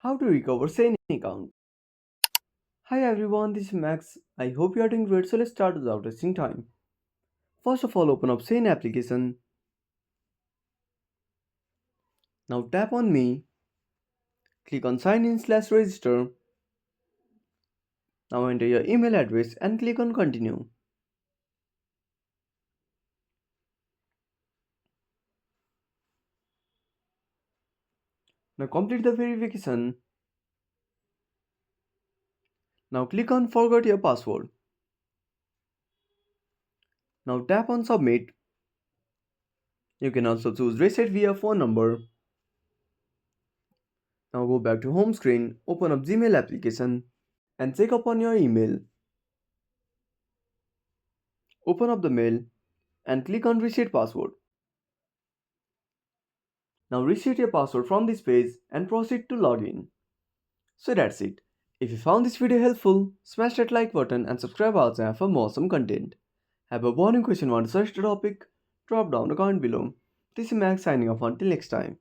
How to recover Shein account. Hi everyone, this is Max. I hope you are doing great. So let's start without wasting time. First of all, open up Shein application. Now tap on Me. Click on Sign in slash register. Now enter your email address and click on Continue. Now complete the verification. Now click on Forgot your password. Now tap on Submit. You can also choose Reset via phone number. Now go back to home screen, open up Gmail application and check upon your email. Open up the mail and click on Reset password. Now reset your password from this page and proceed to login. So that's it. If you found this video helpful, smash that like button and subscribe our channel for more awesome content. Have a burning question, want to search the topic? Drop down a comment below. This is Max signing off until next time.